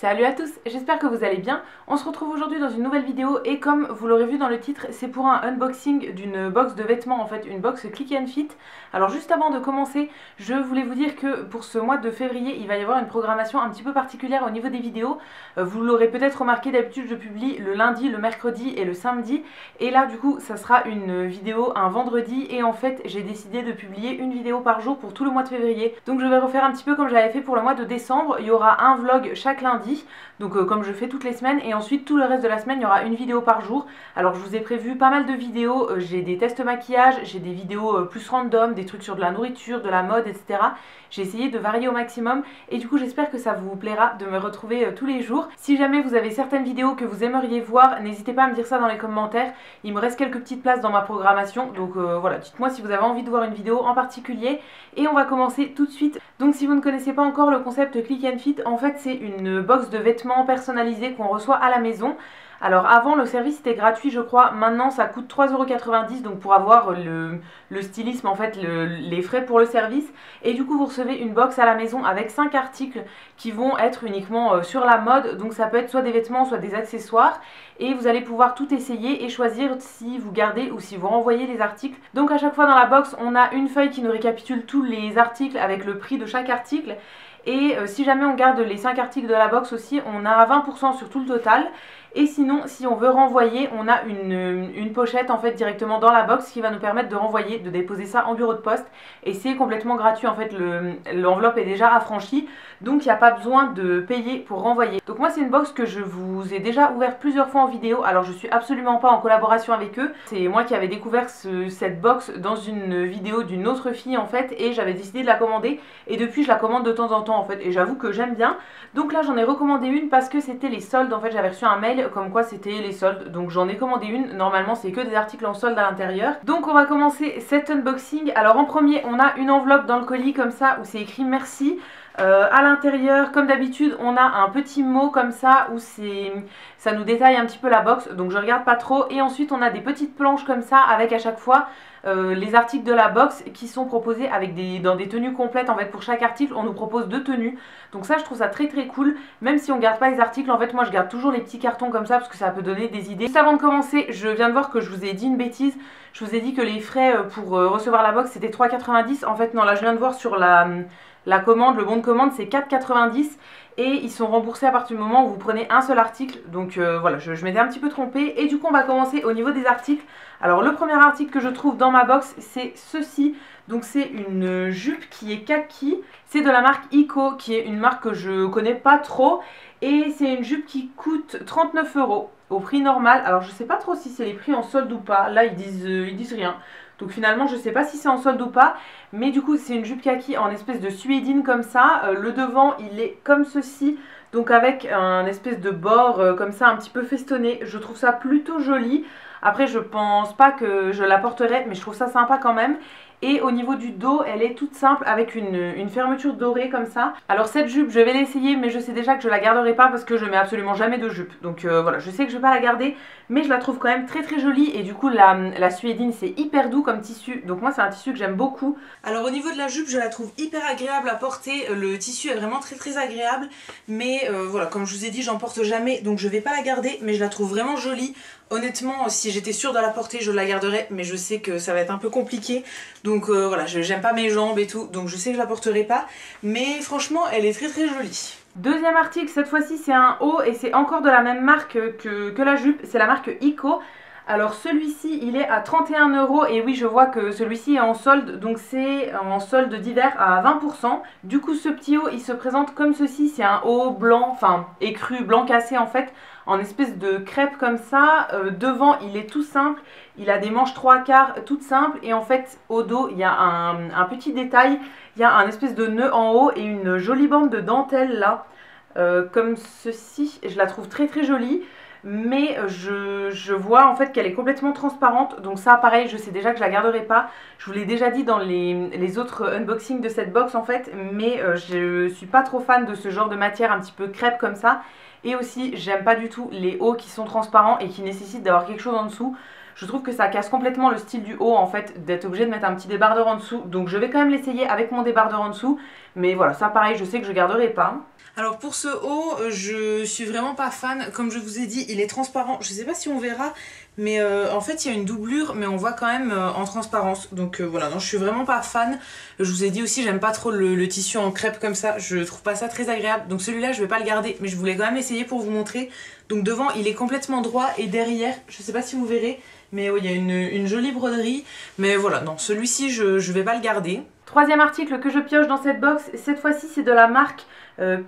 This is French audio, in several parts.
Salut à tous, j'espère que vous allez bien. On se retrouve aujourd'hui dans une nouvelle vidéo et comme vous l'aurez vu dans le titre, c'est pour un unboxing d'une box de vêtements, en fait une box Click and Fit. Alors juste avant de commencer, je voulais vous dire que pour ce mois de février, il va y avoir une programmation un petit peu particulière au niveau des vidéos. Vous l'aurez peut-être remarqué, d'habitude je publie le lundi, le mercredi et le samedi. Et là du coup, ça sera une vidéo un vendredi et en fait j'ai décidé de publier une vidéo par jour pour tout le mois de février. Donc je vais refaire un petit peu comme j'avais fait pour le mois de décembre. Il y aura un vlog chaque lundi. Donc comme je fais toutes les semaines, et ensuite tout le reste de la semaine il y aura une vidéo par jour. Alors je vous ai prévu pas mal de vidéos, j'ai des tests maquillage, j'ai des vidéos plus random, des trucs sur de la nourriture, de la mode, etc. J'ai essayé de varier au maximum et du coup j'espère que ça vous plaira de me retrouver tous les jours. Si jamais vous avez certaines vidéos que vous aimeriez voir, n'hésitez pas à me dire ça dans les commentaires. Il me reste quelques petites places dans ma programmation, donc voilà, dites-moi si vous avez envie de voir une vidéo en particulier. Et on va commencer tout de suite. Donc si vous ne connaissez pas encore le concept Click and Fit, en fait c'est une box de vêtements personnalisés qu'on reçoit à la maison. Alors avant le service était gratuit je crois, maintenant ça coûte 3,90 € donc pour avoir le stylisme en fait, les frais pour le service. Et du coup vous recevez une box à la maison avec 5 articles qui vont être uniquement sur la mode. Donc ça peut être soit des vêtements soit des accessoires et vous allez pouvoir tout essayer et choisir si vous gardez ou si vous renvoyez les articles. Donc à chaque fois dans la box on a une feuille qui nous récapitule tous les articles avec le prix de chaque article. Et si jamais on garde les 5 articles de la box aussi, on a 20% sur tout le total. Et sinon, si on veut renvoyer, on a une pochette en fait directement dans la box qui va nous permettre de renvoyer, de déposer ça en bureau de poste. Et c'est complètement gratuit en fait, l'enveloppe est déjà affranchie. Donc il n'y a pas besoin de payer pour renvoyer. Donc moi c'est une box que je vous ai déjà ouverte plusieurs fois en vidéo. Alors je suis absolument pas en collaboration avec eux. C'est moi qui avais découvert cette box dans une vidéo d'une autre fille en fait. Et j'avais décidé de la commander. Et depuis je la commande de temps en temps en fait. Et j'avoue que j'aime bien. Donc là j'en ai recommandé une parce que c'était les soldes. En fait j'avais reçu un mail comme quoi c'était les soldes. Donc j'en ai commandé une. Normalement c'est que des articles en solde à l'intérieur. Donc on va commencer cet unboxing. Alors en premier on a une enveloppe dans le colis comme ça où c'est écrit merci. À l'intérieur, comme d'habitude, on a un petit mot comme ça où ça nous détaille un petit peu la box, donc je regarde pas trop. Et ensuite, on a des petites planches comme ça avec à chaque fois les articles de la box qui sont proposés avec dans des tenues complètes. En fait, pour chaque article, on nous propose 2 tenues. Donc ça, je trouve ça très très cool. Même si on garde pas les articles, en fait, moi je garde toujours les petits cartons comme ça parce que ça peut donner des idées. Juste avant de commencer, je viens de voir que je vous ai dit une bêtise. Je vous ai dit que les frais pour recevoir la box c'était 3,90 €. En fait, non, là je viens de voir sur la commande, le bon de commande c'est 4,90 € et ils sont remboursés à partir du moment où vous prenez un seul article. Donc voilà, je m'étais un petit peu trompée. Et du coup on va commencer au niveau des articles. Alors le premier article que je trouve dans ma box c'est ceci. Donc c'est une jupe qui est kaki. C'est de la marque Ico qui est une marque que je connais pas trop. Et c'est une jupe qui coûte 39 € au prix normal. Alors je sais pas trop si c'est les prix en solde ou pas. Là ils disent rien. Donc finalement je sais pas si c'est en solde ou pas. Mais du coup c'est une jupe kaki en espèce de suédine comme ça. Le devant il est comme ceci. Donc avec un espèce de bord comme ça un petit peu festonné. Je trouve ça plutôt joli. Après je pense pas que je la porterai, mais je trouve ça sympa quand même. Et au niveau du dos, elle est toute simple avec une fermeture dorée comme ça. Alors cette jupe, je vais l'essayer, mais je sais déjà que je la garderai pas parce que je mets absolument jamais de jupe. Donc voilà, je sais que je vais pas la garder, mais je la trouve quand même très très jolie. Et du coup, la suédine, c'est hyper doux comme tissu. Donc moi, c'est un tissu que j'aime beaucoup. Alors au niveau de la jupe, je la trouve hyper agréable à porter. Le tissu est vraiment très très agréable. Mais voilà, comme je vous ai dit, j'en porte jamais, donc je vais pas la garder. Mais je la trouve vraiment jolie. Honnêtement, si j'étais sûre de la porter, je la garderais, mais je sais que ça va être un peu compliqué. Donc voilà, j'aime pas mes jambes et tout, donc je sais que je la porterai pas. Mais franchement, elle est très très jolie. Deuxième article, cette fois-ci c'est un haut et c'est encore de la même marque que la jupe, c'est la marque Ico. Alors celui-ci il est à 31 € et oui je vois que celui-ci est en solde, donc c'est en solde d'hiver à 20%. Du coup ce petit haut il se présente comme ceci, c'est un haut blanc, enfin écru, blanc cassé en fait, en espèce de crêpe comme ça. Devant il est tout simple, il a des manches 3/4 toutes simples et en fait au dos il y a un petit détail, il y a un espèce de nœud en haut et une jolie bande de dentelle là, comme ceci, je la trouve très très jolie. Mais je vois en fait qu'elle est complètement transparente, donc ça pareil je sais déjà que je la garderai pas. Je vous l'ai déjà dit dans les autres unboxings de cette box en fait, mais je suis pas trop fan de ce genre de matière un petit peu crêpe comme ça. Et aussi j'aime pas du tout les hauts qui sont transparents et qui nécessitent d'avoir quelque chose en dessous. Je trouve que ça casse complètement le style du haut en fait, d'être obligé de mettre un petit débardeur en dessous. Donc je vais quand même l'essayer avec mon débardeur en dessous, mais voilà, ça pareil je sais que je garderai pas. Alors pour ce haut, je suis vraiment pas fan. Comme je vous ai dit, il est transparent. Je sais pas si on verra, mais en fait il y a une doublure, mais on voit quand même en transparence. Donc voilà, non, je suis vraiment pas fan. Je vous ai dit aussi, j'aime pas trop le tissu en crêpe comme ça. Je trouve pas ça très agréable. Donc celui-là, je vais pas le garder, mais je voulais quand même essayer pour vous montrer. Donc devant, il est complètement droit et derrière, je sais pas si vous verrez, mais oui, il y a une jolie broderie. Mais voilà, non, celui-ci, je vais pas le garder. Troisième article que je pioche dans cette box, cette fois-ci c'est de la marque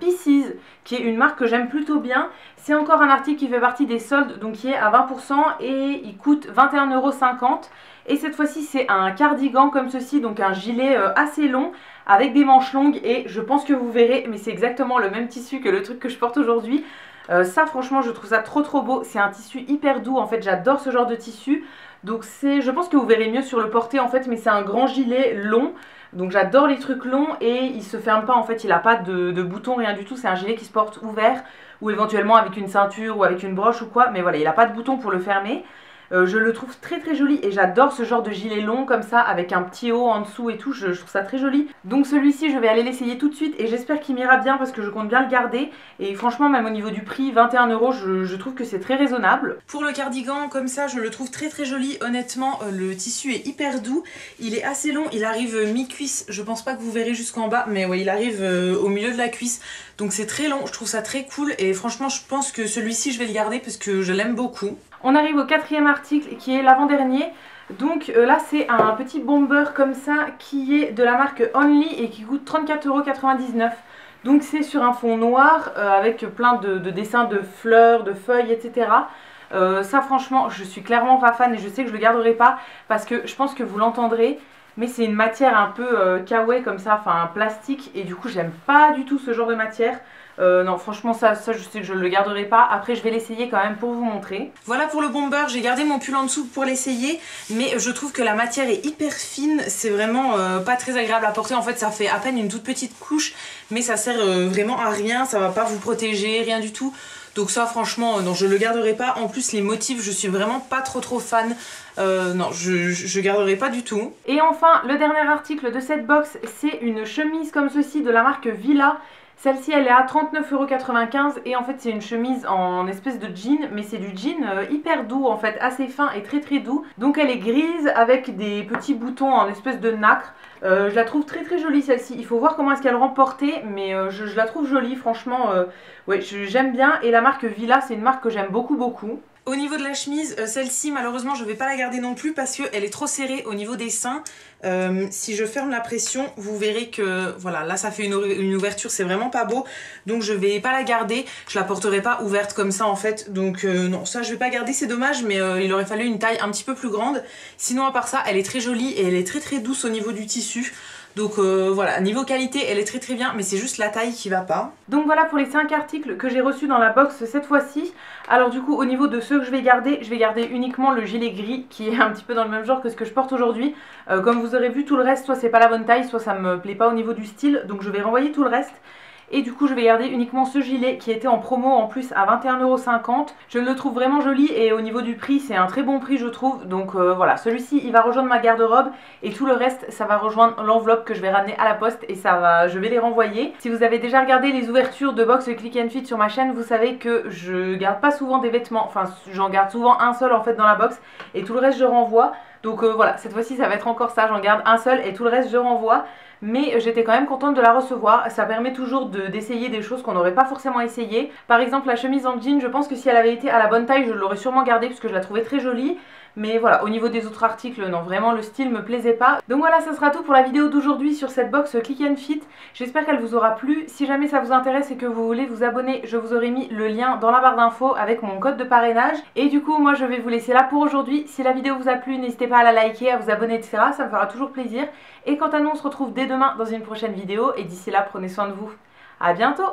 Pieces, qui est une marque que j'aime plutôt bien. C'est encore un article qui fait partie des soldes, donc qui est à 20% et il coûte 21,50 €. Et cette fois-ci c'est un cardigan comme ceci, donc un gilet assez long avec des manches longues et je pense que vous verrez, mais c'est exactement le même tissu que le truc que je porte aujourd'hui. Ça franchement je trouve ça trop beau, c'est un tissu hyper doux, en fait j'adore ce genre de tissu. Donc je pense que vous verrez mieux sur le porté en fait, mais c'est un grand gilet long. Donc j'adore les trucs longs et il se ferme pas en fait, il n'a pas de boutons, rien du tout. C'est un gilet qui se porte ouvert ou éventuellement avec une ceinture ou avec une broche ou quoi. Mais voilà, il n'a pas de bouton pour le fermer. Je le trouve très joli et j'adore ce genre de gilet long comme ça avec un petit haut en dessous et tout, je trouve ça très joli. Donc celui-ci je vais aller l'essayer tout de suite et j'espère qu'il m'ira bien parce que je compte bien le garder. Et franchement même au niveau du prix, 21 €, je trouve que c'est très raisonnable. Pour le cardigan comme ça je le trouve très joli, honnêtement le tissu est hyper doux. Il est assez long, il arrive mi-cuisse, je pense pas que vous verrez jusqu'en bas mais ouais, il arrive au milieu de la cuisse. Donc c'est très long, je trouve ça très cool et franchement je pense que celui-ci je vais le garder parce que je l'aime beaucoup. On arrive au quatrième article qui est l'avant-dernier. Donc là c'est un petit bomber comme ça qui est de la marque Only et qui coûte 34,99 €. Donc c'est sur un fond noir avec plein de dessins de fleurs, de feuilles, etc. Ça franchement je suis clairement pas fan et je sais que je le garderai pas parce que je pense que vous l'entendrez. Mais c'est une matière un peu kawaii comme ça, enfin plastique, et du coup j'aime pas du tout ce genre de matière. Non franchement ça je sais que je le garderai pas. Après je vais l'essayer quand même pour vous montrer. Voilà pour le bomber, j'ai gardé mon pull en dessous pour l'essayer. Mais je trouve que la matière est hyper fine. C'est vraiment pas très agréable à porter. En fait ça fait à peine une toute petite couche. Mais ça sert vraiment à rien. Ça va pas vous protéger, rien du tout. Donc ça franchement non, je le garderai pas. En plus les motifs je suis vraiment pas trop fan. Non je garderai pas du tout. Et enfin le dernier article de cette box, c'est une chemise comme ceci de la marque Villa. Celle-ci elle est à 39,95 € et en fait c'est une chemise en espèce de jean, mais c'est du jean hyper doux en fait, assez fin et très doux. Donc elle est grise avec des petits boutons en espèce de nacre. Je la trouve très jolie celle-ci, il faut voir comment est-ce qu'elle rend portée, mais je la trouve jolie franchement, ouais j'aime bien. Et la marque Villa c'est une marque que j'aime beaucoup. Au niveau de la chemise, celle-ci malheureusement je vais pas la garder non plus parce qu'elle est trop serrée au niveau des seins. Si je ferme la pression, vous verrez que voilà, là ça fait une ouverture, c'est vraiment pas beau. Donc je vais pas la garder, je la porterai pas ouverte comme ça en fait. Donc non, ça je vais pas garder, c'est dommage, mais il aurait fallu une taille un petit peu plus grande. Sinon à part ça, elle est très jolie et elle est très douce au niveau du tissu. Donc voilà, niveau qualité elle est très bien, mais c'est juste la taille qui va pas. Donc voilà pour les 5 articles que j'ai reçus dans la box cette fois-ci. Alors du coup au niveau de ceux que je vais garder uniquement le gilet gris qui est un petit peu dans le même genre que ce que je porte aujourd'hui. Comme vous aurez vu, tout le reste soit c'est pas la bonne taille, soit ça me plaît pas au niveau du style, donc je vais renvoyer tout le reste. Et du coup je vais garder uniquement ce gilet qui était en promo en plus à 21,50 €. Je le trouve vraiment joli et au niveau du prix c'est un très bon prix je trouve. Donc voilà, celui-ci il va rejoindre ma garde-robe et tout le reste ça va rejoindre l'enveloppe que je vais ramener à la poste et je vais les renvoyer. Si vous avez déjà regardé les ouvertures de box Click and Fit sur ma chaîne, vous savez que je garde pas souvent des vêtements, enfin j'en garde souvent un seul en fait dans la box et tout le reste je renvoie. Donc voilà, cette fois-ci ça va être encore ça, j'en garde un seul et tout le reste je renvoie. Mais j'étais quand même contente de la recevoir, ça permet toujours d'essayer des choses qu'on n'aurait pas forcément essayé. Par exemple la chemise en jean, je pense que si elle avait été à la bonne taille, je l'aurais sûrement gardée parce que je la trouvais très jolie. Mais voilà, au niveau des autres articles, non, vraiment le style me plaisait pas. Donc voilà, ça sera tout pour la vidéo d'aujourd'hui sur cette box Click and Fit. J'espère qu'elle vous aura plu. Si jamais ça vous intéresse et que vous voulez vous abonner, je vous aurai mis le lien dans la barre d'infos avec mon code de parrainage. Et du coup, moi je vais vous laisser là pour aujourd'hui. Si la vidéo vous a plu, n'hésitez pas à la liker, à vous abonner, etc. Ça me fera toujours plaisir. Et quant à nous, on se retrouve dès demain dans une prochaine vidéo. Et d'ici là, prenez soin de vous. À bientôt!